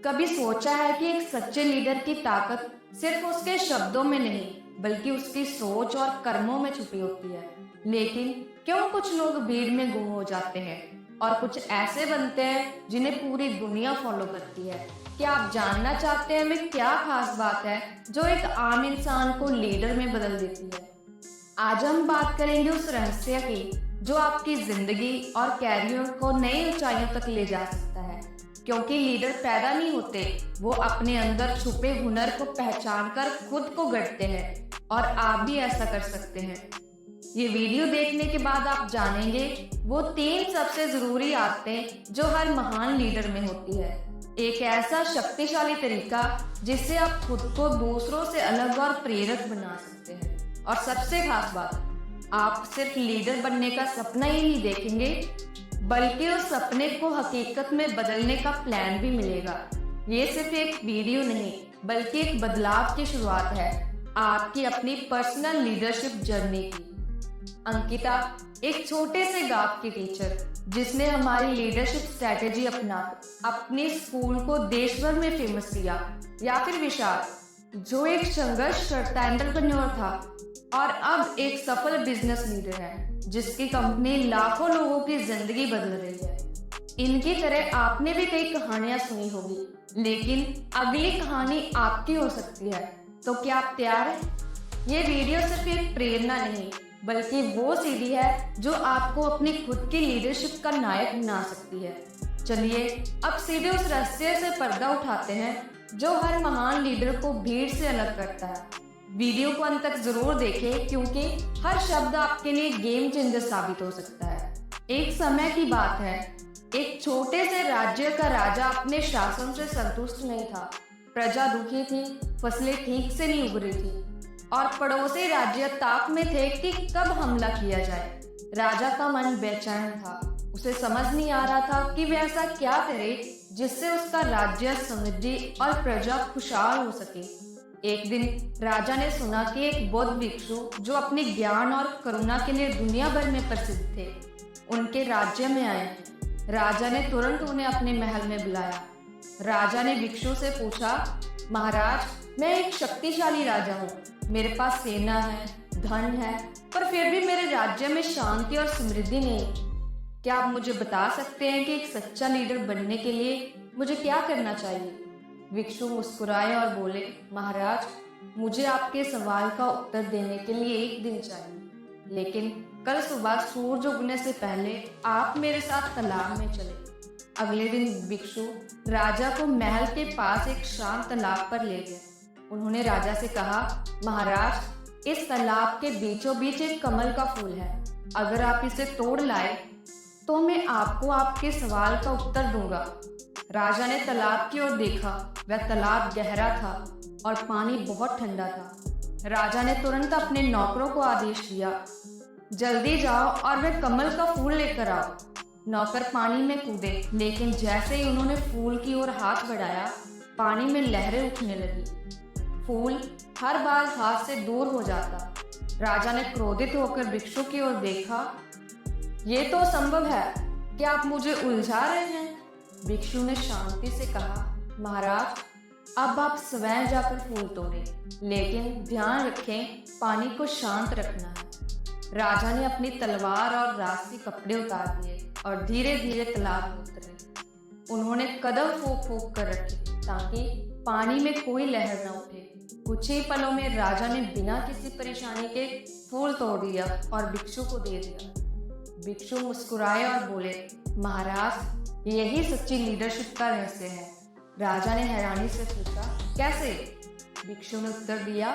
कभी सोचा है कि एक सच्चे लीडर की ताकत सिर्फ उसके शब्दों में नहीं बल्कि उसकी सोच और कर्मों में छुपी होती है। लेकिन क्यों कुछ लोग भीड़ में गुम हो जाते हैं और कुछ ऐसे बनते हैं जिन्हें पूरी दुनिया फॉलो करती है। क्या आप जानना चाहते हैं वे क्या खास बात है जो एक आम इंसान को लीडर में बदल देती है? आज हम बात करेंगे उस रहस्य की जो आपकी जिंदगी और कैरियर को नई ऊंचाइयों तक ले जा सकता है। क्योंकि लीडर पैदा नहीं होते, वो अपने अंदर छुपे हुनर को पहचान कर खुद को गढ़ते हैं और आप भी ऐसा कर सकते हैं। ये वीडियो देखने के बाद आप जानेंगे वो 3 सबसे जरूरी आदतें जो हर महान लीडर में होती है। एक ऐसा शक्तिशाली तरीका जिससे आप खुद को दूसरों से अलग और प्रेरक बना सकते हैं। और सबसे खास बात, आप सिर्फ लीडर बनने का सपना ही नहीं देखेंगे बल्कि उस सपने को हकीकत में बदलने का प्लान भी मिलेगा। ये सिर्फ एक वीडियो नहीं बल्कि एक बदलाव की शुरुआत है आपकी अपनी पर्सनल लीडरशिप जर्नी की। अंकिता एक छोटे से गांव की टीचर जिसने हमारी लीडरशिप स्ट्रेटेजी अपना अपने स्कूल को देश भर में फेमस किया, या फिर विशाल जो एक संघर्ष करता एंटरप्रेन्योर था और अब एक सफल बिजनेस लीडर है जिसकी कंपनी लाखों लोगों की जिंदगी बदल रही है। इनकी तरह आपने भी कई कहानियां सुनी होगी, लेकिन अगली कहानी आपकी हो सकती है। तो क्या आप तैयार हैं? ये वीडियो सिर्फ एक प्रेरणा नहीं बल्कि वो सीढ़ी है जो आपको अपनी खुद की लीडरशिप का नायक बना सकती है। चलिए अब सीधे उस रहस्य से पर्दा उठाते हैं जो हर महान लीडर को भीड़ से अलग करता है। वीडियो को अंत तक जरूर देखें क्योंकि हर शब्द आपके लिए गेम चेंजर साबित हो सकता है। एक समय की बात है, एक छोटे से राज्य का राजा अपने शासन से संतुष्ट नहीं था। प्रजा दुखी थी, फसलें ठीक से नहीं उग रही थी और पड़ोसी राज्य ताक में थे कि कब हमला किया जाए। राजा का मन बेचैन था, उसे समझ नहीं आ रहा था कि वह ऐसा क्या करे जिससे उसका राज्य समृद्धि और प्रजा खुशहाल हो सके। एक दिन राजा ने सुना कि एक बौद्ध भिक्षु जो अपने ज्ञान और करुणा के लिए दुनिया भर में प्रसिद्ध थे उनके राज्य में आए हैं। राजा ने तुरंत उन्हें अपने महल में बुलाया। राजा ने भिक्षु से पूछा, महाराज मैं एक शक्तिशाली राजा हूँ, मेरे पास सेना है, धन है, पर फिर भी मेरे राज्य में शांति और समृद्धि नहीं। क्या आप मुझे बता सकते हैं कि एक सच्चा लीडर बनने के लिए मुझे क्या करना चाहिए? भिक्षु मुस्कुराए और बोले, महाराज मुझे आपके सवाल का उत्तर देने के लिए 1 दिन चाहिए, लेकिन कल सुबह सूरज उगने से पहले आप मेरे साथ तालाब में चले। अगले दिन भिक्षु राजा को महल के पास एक शांत तालाब पर ले गए। उन्होंने राजा से कहा, महाराज इस तालाब के बीचों बीच एक कमल का फूल है, अगर आप इसे तोड़ लाए तो मैं आपको आपके सवाल का उत्तर दूंगा। राजा ने तालाब की ओर देखा, वह तालाब गहरा था और पानी बहुत ठंडा था। राजा ने तुरंत अपने नौकरों को आदेश दिया, जल्दी जाओ और वह कमल का फूल लेकर आओ। नौकर पानी में कूदे, लेकिन जैसे ही उन्होंने फूल की ओर हाथ बढ़ाया पानी में लहरें उठने लगी। फूल हर बार हाथ से दूर हो जाता। राजा ने क्रोधित होकर भिक्षु की ओर देखा, ये तो असंभव है, क्या आप मुझे उलझा रहे हैं? भिक्षु ने शांति से कहा, महाराज अब आप स्वयं जाकर फूल तोड़ें, लेकिन ध्यान रखें पानी को शांत रखना है। राजा ने अपनी तलवार और रास्ती कपड़े उतार दिए और धीरे धीरे तालाब में उतरे। उन्होंने कदम फूंक फूंक कर रखे ताकि पानी में कोई लहर न उठे। कुछ ही पलों में राजा ने बिना किसी परेशानी के फूल तोड़ दिया और भिक्षु को दे दिया। भिक्षु मुस्कुराए और बोले, महाराज यही सच्ची लीडरशिप का रहस्य है। राजा ने हैरानी से पूछा, कैसे? भिक्षु ने उत्तर दिया,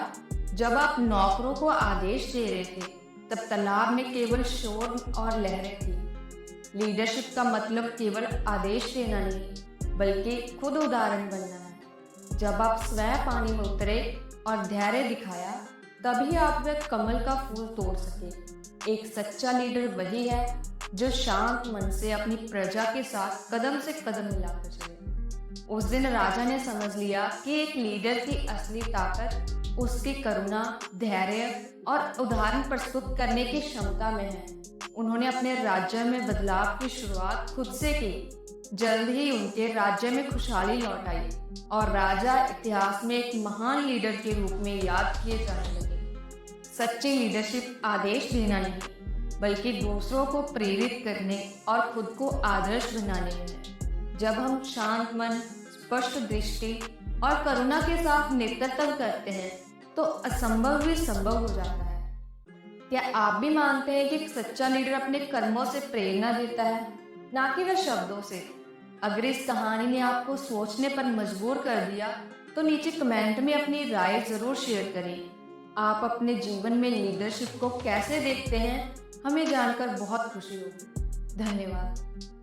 जब आप नौकरों को आदेश दे रहे थे तब तालाब में केवल शोर और लहरें थी। लीडरशिप का मतलब केवल आदेश देना नहीं बल्कि खुद उदाहरण बनना है। जब आप स्वयं पानी में उतरे और धैर्य दिखाया तभी आप वह कमल का फूल तोड़ सके। एक सच्चा लीडर वही है जो शांत मन से अपनी प्रजा के साथ कदम से कदम मिलाकर चले। उस दिन राजा ने समझ लिया कि एक लीडर की असली ताकत उसकी करुणा, धैर्य और उदाहरण प्रस्तुत करने की क्षमता में है। उन्होंने अपने राज्य में बदलाव की शुरुआत खुद से की। जल्द ही उनके राज्य में खुशहाली लौट आई और राजा इतिहास में एक महान लीडर के रूप में याद किए जाने लगे। सच्ची लीडरशिप आदेश देना नहीं, बल्कि दूसरों को प्रेरित करने और खुद को आदर्श बनाने में है। जब हम शांत मन, स्पष्ट दृष्टि और करुणा के साथ नेतृत्व करते हैं तो असंभव भी संभव हो जाता है। क्या आप भी मानते हैं कि एक सच्चा लीडर अपने कर्मों से प्रेरणा देता है, ना कि वह शब्दों से? अगर इस कहानी ने आपको सोचने पर मजबूर कर दिया तो नीचे कमेंट में अपनी राय जरूर शेयर करें। आप अपने जीवन में लीडरशिप को कैसे देखते हैं, हमें जानकर बहुत खुशी होगी। धन्यवाद।